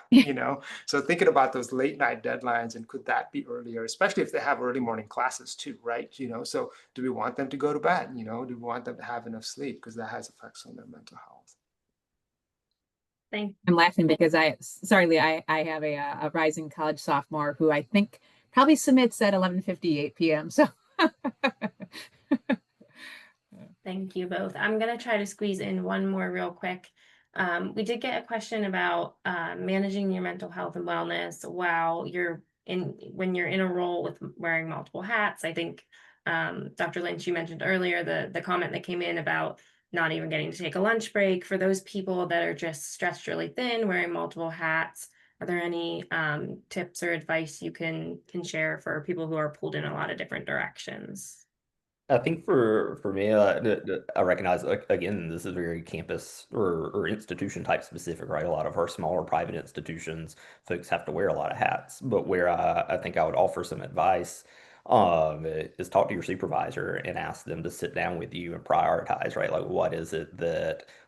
So thinking about those late night deadlines and could that be earlier, especially if they have early morning classes too, right? So do we want them to go to bed? Do we want them to have enough sleep? Because that has effects on their mental health. I'm laughing because sorry, Lee, I have a rising college sophomore who I think probably submits at 11:58 p.m. So Thank you both. I'm going to try to squeeze in one more real quick. We did get a question about managing your mental health and wellness while when you're in a role with wearing multiple hats. I think Dr. Lynch, you mentioned earlier the comment that came in about not even getting to take a lunch break. For those people that are just stretched really thin, wearing multiple hats, are there any tips or advice you can share for people who are pulled in a lot of different directions? I think for me, I recognize again this is very campus or institution type specific, right? A lot of our smaller private institutions, folks have to wear a lot of hats. But where I think I would offer some advice, is talk to your supervisor and ask them to sit down with you and prioritize, right? Like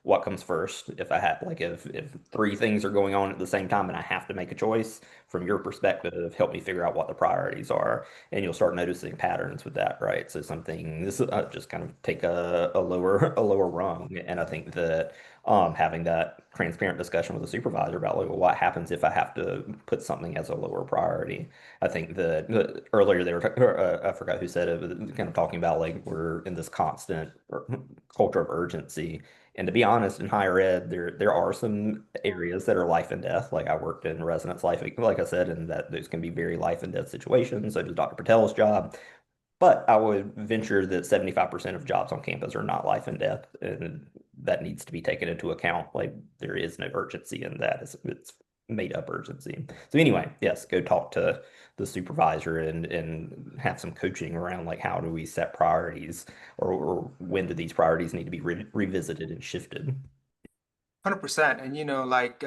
what comes first? If I had like if three things are going on at the same time and I have to make a choice, from your perspective, help me figure out what the priorities are, and you'll start noticing patterns with that, right? So something this is just kind of take a lower a lower rung, and I think that having that transparent discussion with the supervisor about like well, what happens if I have to put something as a lower priority. I think that earlier they were I forgot who said it, but kind of talking about like we're in this constant culture of urgency. And to be honest, in higher ed, there are some areas that are life and death. Like I worked in residence life, like I said, and that those can be very life and death situations. So does Dr. Patel's job. But I would venture that 75% of jobs on campus are not life and death, and that needs to be taken into account. Like there is no urgency in that. It's made up urgency. So anyway, yes, go talk to the supervisor and have some coaching around like how do we set priorities or when do these priorities need to be revisited and shifted. 100%. And like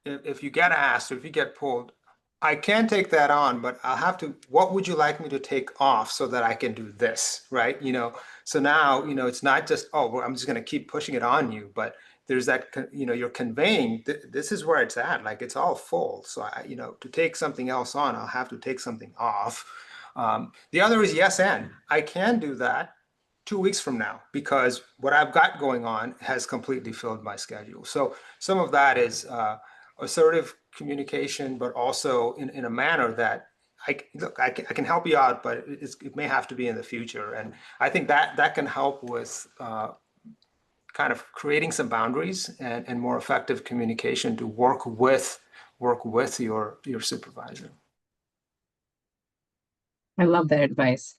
if you get asked or if you get pulled, I can take that on, but I'll have to, what would you like me to take off so that I can do this, right? So now, it's not just, oh, well, I'm just going to keep pushing it on you, but there's that, you're conveying this is where it's at, like it's all full. So to take something else on, I'll have to take something off. The other is yes, and I can do that 2 weeks from now, because what I've got going on has completely filled my schedule. So some of that is assertive communication, but also in a manner that I can help you out, but it may have to be in the future. And I think that can help with kind of creating some boundaries and more effective communication to work with your supervisor. I love that advice.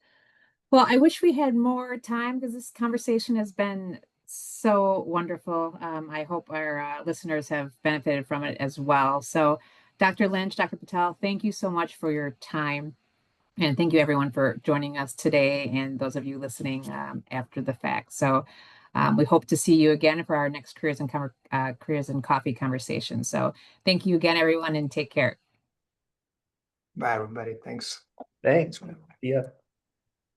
Well, I wish we had more time because this conversation has been so wonderful. I hope our listeners have benefited from it as well. So, Dr. Lynch, Dr. Patel, thank you so much for your time. And thank you, everyone, for joining us today and those of you listening after the fact. So, we hope to see you again for our next Careers and Coffee conversation. So, thank you again, everyone, and take care. Bye, everybody. Thanks. Thanks. Yeah.